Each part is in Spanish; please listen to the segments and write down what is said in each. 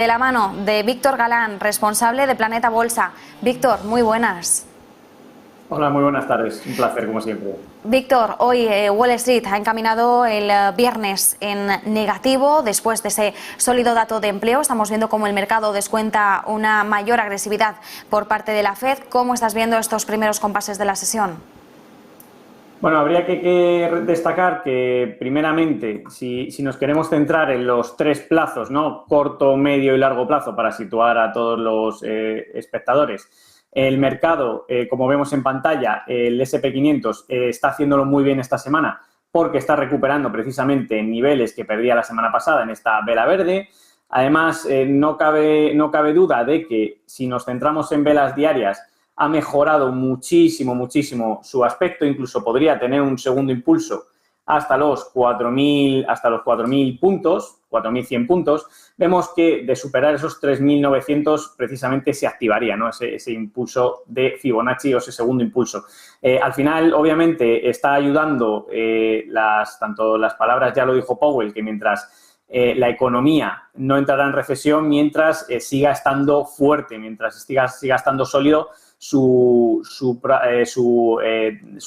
de la mano de Víctor Galán, responsable de Planeta Bolsa. Víctor, muy buenas. Hola, muy buenas tardes. Un placer, como siempre. Víctor, hoy Wall Street ha encaminado el viernes en negativo después de ese sólido dato de empleo. Estamos viendo cómo el mercado descuenta una mayor agresividad por parte de la Fed. ¿Cómo estás viendo estos primeros compases de la sesión? Bueno, habría que destacar que, primeramente, si nos queremos centrar en los tres plazos, ¿no? Corto, medio y largo plazo, para situar a todos los espectadores, el mercado, como vemos en pantalla, el S&P 500 está haciéndolo muy bien esta semana porque está recuperando precisamente niveles que perdía la semana pasada en esta vela verde. Además, no cabe duda de que si nos centramos en velas diarias, ha mejorado muchísimo su aspecto, incluso podría tener un segundo impulso hasta los 4.000 puntos, 4.100 puntos. Vemos que de superar esos 3.900 precisamente se activaría, ¿no? ese impulso de Fibonacci o ese segundo impulso. Al final, obviamente, está ayudando tanto las palabras, ya lo dijo Powell, que mientras la economía no entrará en recesión, mientras siga estando fuerte, mientras siga estando sólido su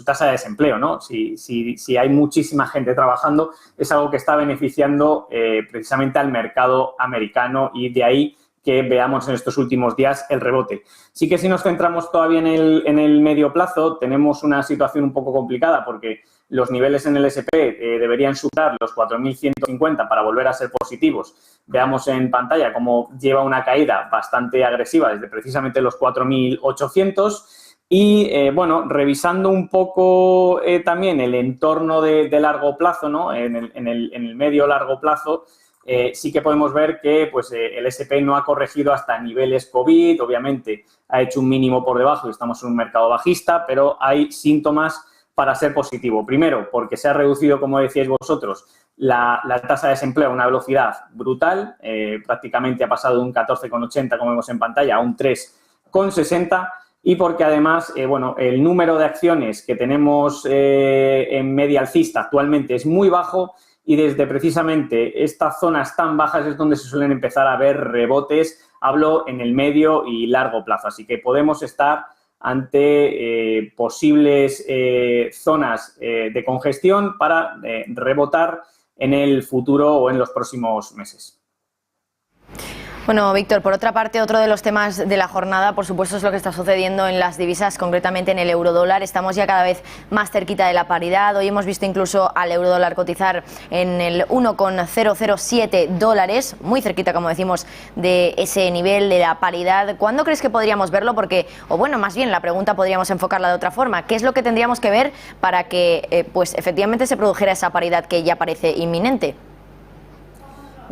tasa de desempleo, ¿no? Si hay muchísima gente trabajando, es algo que está beneficiando precisamente al mercado americano, y de ahí que veamos en estos últimos días el rebote. Sí que si nos centramos todavía en el medio plazo, tenemos una situación un poco complicada porque los niveles en el S&P deberían superar los 4.150 para volver a ser positivos. Veamos en pantalla cómo lleva una caída bastante agresiva desde precisamente los 4.800. Y, bueno, revisando un poco también el entorno de largo plazo, ¿no? En el medio-largo plazo, sí que podemos ver que pues, el S&P no ha corregido hasta niveles COVID. Obviamente ha hecho un mínimo por debajo y estamos en un mercado bajista, pero hay síntomas para ser positivo. Primero, porque se ha reducido, como decíais vosotros, la tasa de desempleo a una velocidad brutal. Prácticamente ha pasado de un 14,80, como vemos en pantalla, a un 3,60. Y porque además, bueno, el número de acciones que tenemos en media alcista actualmente es muy bajo, y desde precisamente estas zonas tan bajas es donde se suelen empezar a ver rebotes. Hablo en el medio y largo plazo. Así que podemos estar ante posibles zonas de congestión para rebotar en el futuro o en los próximos meses. Bueno, Víctor, por otra parte, otro de los temas de la jornada, por supuesto, es lo que está sucediendo en las divisas, concretamente en el eurodólar. Estamos ya cada vez más cerquita de la paridad. Hoy hemos visto incluso al eurodólar cotizar en el 1,007 dólares, muy cerquita, como decimos, de ese nivel de la paridad. ¿Cuándo crees que podríamos verlo? Porque, o bueno, más bien la pregunta podríamos enfocarla de otra forma. ¿Qué es lo que tendríamos que ver para que, pues, efectivamente se produjera esa paridad que ya parece inminente?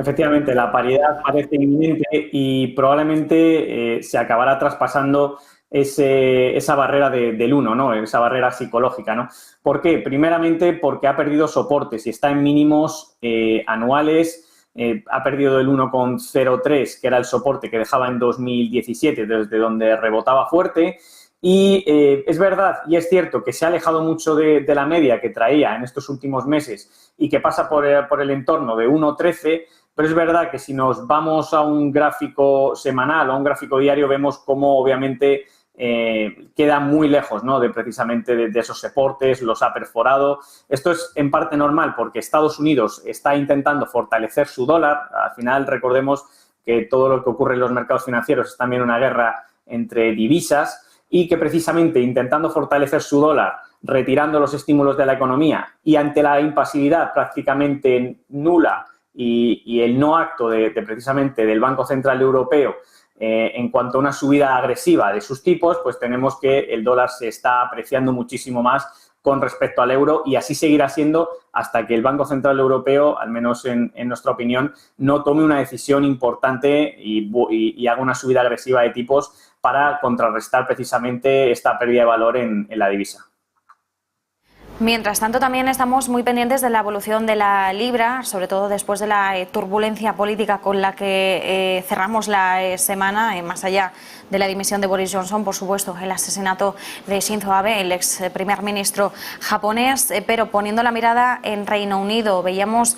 Efectivamente, la paridad parece inminente y probablemente se acabará traspasando esa barrera del 1, ¿no? Esa barrera psicológica, ¿no? ¿Por qué? Primeramente porque ha perdido soportes y está en mínimos anuales. Ha perdido el 1,03, que era el soporte que dejaba en 2017, desde donde rebotaba fuerte. Y es verdad y es cierto que se ha alejado mucho de la media que traía en estos últimos meses y que pasa por el entorno de 1,13, pero es verdad que si nos vamos a un gráfico semanal o a un gráfico diario, vemos cómo obviamente queda muy lejos, ¿no? Precisamente de esos soportes, los ha perforado. Esto es en parte normal porque Estados Unidos está intentando fortalecer su dólar. Al final, recordemos que todo lo que ocurre en los mercados financieros es también una guerra entre divisas, y que precisamente intentando fortalecer su dólar, retirando los estímulos de la economía y ante la impasividad prácticamente nula y el no acto precisamente del Banco Central Europeo en cuanto a una subida agresiva de sus tipos, pues tenemos que el dólar se está apreciando muchísimo más con respecto al euro, y así seguirá siendo hasta que el Banco Central Europeo, al menos en nuestra opinión, no tome una decisión importante y haga una subida agresiva de tipos para contrarrestar precisamente esta pérdida de valor en la divisa. Mientras tanto, también estamos muy pendientes de la evolución de la libra, sobre todo después de la turbulencia política con la que cerramos la semana, más allá de la dimisión de Boris Johnson, por supuesto, el asesinato de Shinzo Abe, el ex primer ministro japonés, pero poniendo la mirada en Reino Unido, veíamos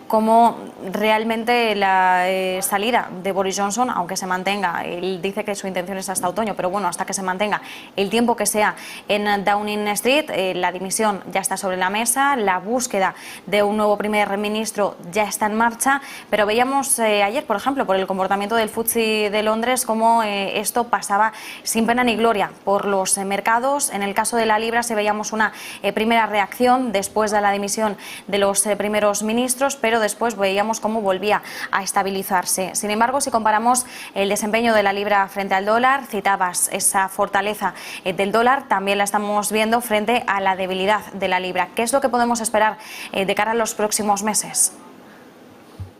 cómo realmente la salida de Boris Johnson, aunque se mantenga, él dice que su intención es hasta otoño, pero bueno, hasta que se mantenga el tiempo que sea en Downing Street, la dimisión ya está sobre la mesa, la búsqueda de un nuevo primer ministro ya está en marcha, pero veíamos ayer, por ejemplo, por el comportamiento del FTSE de Londres, cómo esto pasaba sin pena ni gloria por los mercados. En el caso de la libra se veíamos una primera reacción después de la dimisión de los primeros ministros, pero después veíamos cómo volvía a estabilizarse. Sin embargo, si comparamos el desempeño de la libra frente al dólar, citabas esa fortaleza del dólar, también la estamos viendo frente a la debilidad de la libra. ¿Qué es lo que podemos esperar de cara a los próximos meses?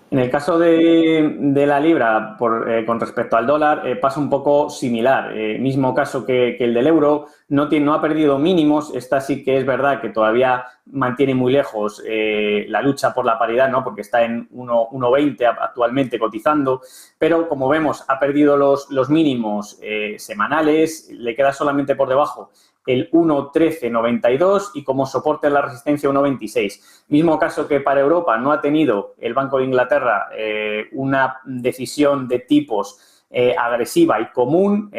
En el caso de la libra, con respecto al dólar, pasa un poco similar. Mismo caso que el del euro, no ha perdido mínimos. Esta sí que es verdad que todavía mantiene muy lejos la lucha por la paridad, ¿no? Porque está en 1,20 actualmente cotizando. Pero, como vemos, ha perdido los mínimos semanales, le queda solamente por debajo el 1,1392 y como soporte la resistencia 1,26. Mismo caso que para Europa, no ha tenido el Banco de Inglaterra una decisión de tipos agresiva y común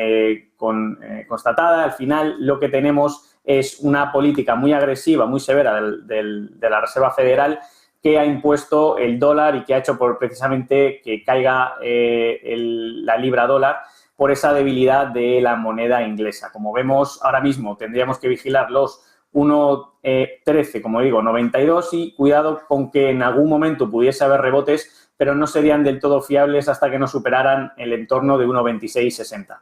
constatada. Al final lo que tenemos es una política muy agresiva, muy severa de la Reserva Federal, que ha impuesto el dólar y que ha hecho precisamente que caiga la libra dólar por esa debilidad de la moneda inglesa. Como vemos ahora mismo, tendríamos que vigilar los 1,13, como digo, 92 y cuidado con que en algún momento pudiese haber rebotes, pero no serían del todo fiables hasta que no superaran el entorno de 1,2660.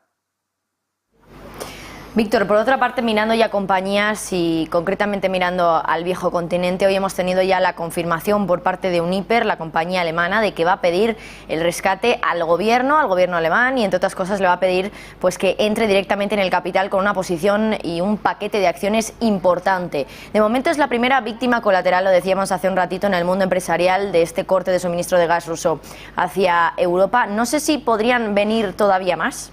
Víctor, por otra parte, mirando ya compañías y concretamente mirando al viejo continente, hoy hemos tenido ya la confirmación por parte de Uniper, la compañía alemana, de que va a pedir el rescate al gobierno alemán y, entre otras cosas, le va a pedir pues que entre directamente en el capital con una posición y un paquete de acciones importante. De momento es la primera víctima colateral, lo decíamos hace un ratito, en el mundo empresarial de este corte de suministro de gas ruso hacia Europa. No sé si podrían venir todavía más.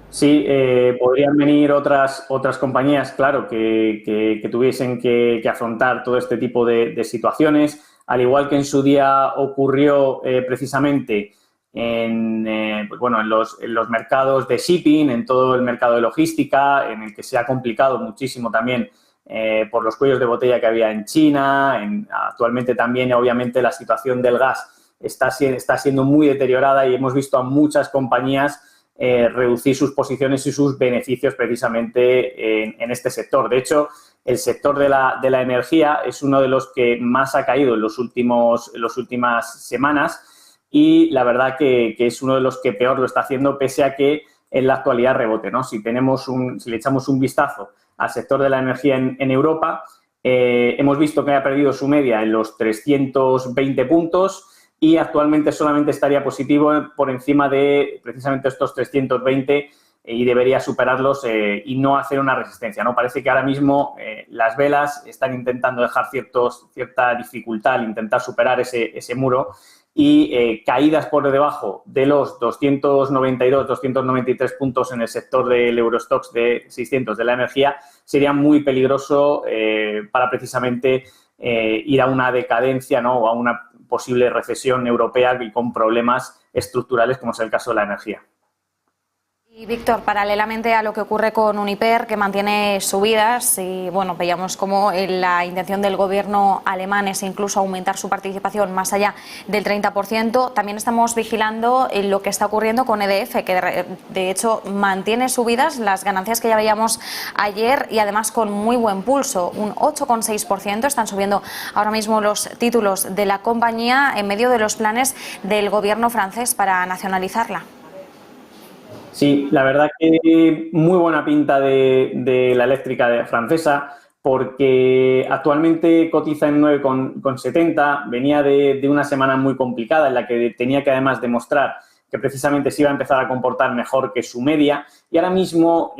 Sí, podrían venir otras compañías, claro, que tuviesen que afrontar todo este tipo de situaciones, al igual que en su día ocurrió precisamente en los mercados de shipping, en todo el mercado de logística, en el que se ha complicado muchísimo también por los cuellos de botella que había en China. Actualmente también, obviamente, la situación del gas está siendo muy deteriorada y hemos visto a muchas compañías reducir sus posiciones y sus beneficios precisamente en este sector. De hecho, el sector de la energía es uno de los que más ha caído en las últimas semanas y la verdad que es uno de los que peor lo está haciendo, pese a que en la actualidad rebote, ¿no? Si le echamos un vistazo al sector de la energía en Europa, hemos visto que ha perdido su media en los 320 puntos y actualmente solamente estaría positivo por encima de precisamente estos 320 y debería superarlos y no hacer una resistencia, ¿no? Parece que ahora mismo las velas están intentando dejar cierta dificultad al intentar superar ese muro y caídas por debajo de los 292, 293 puntos en el sector del Eurostoxx de 600 de la energía sería muy peligroso para precisamente ir a una decadencia, ¿no? O a una posible recesión europea y con problemas estructurales como es el caso de la energía. Y Víctor, paralelamente a lo que ocurre con Uniper, que mantiene subidas, y bueno, veíamos como la intención del gobierno alemán es incluso aumentar su participación más allá del 30%, también estamos vigilando lo que está ocurriendo con EDF, que de hecho mantiene subidas, las ganancias que ya veíamos ayer y además con muy buen pulso, un 8,6%, están subiendo ahora mismo los títulos de la compañía en medio de los planes del gobierno francés para nacionalizarla. Sí, la verdad que muy buena pinta de la eléctrica francesa, porque actualmente cotiza en 9,70, venía de una semana muy complicada en la que tenía que además demostrar que precisamente se iba a empezar a comportar mejor que su media y ahora mismo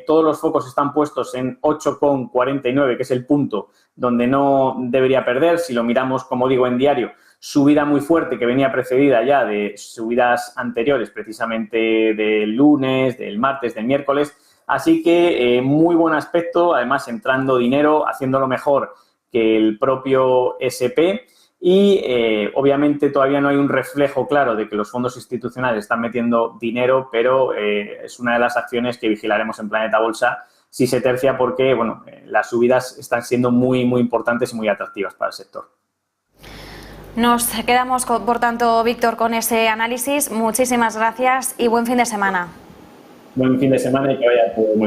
todos los focos están puestos en 8,49, que es el punto donde no debería perder. Si lo miramos, como digo, en diario, subida muy fuerte que venía precedida ya de subidas anteriores, precisamente del lunes, del martes, del miércoles. Así que muy buen aspecto, además entrando dinero, haciéndolo mejor que el propio SP. y obviamente todavía no hay un reflejo claro de que los fondos institucionales están metiendo dinero, pero es una de las acciones que vigilaremos en Planeta Bolsa si se tercia porque, bueno, las subidas están siendo muy, muy importantes y muy atractivas para el sector. Nos quedamos, por tanto, Víctor, con ese análisis. Muchísimas gracias y buen fin de semana. Buen fin de semana y que vaya todo muy bien.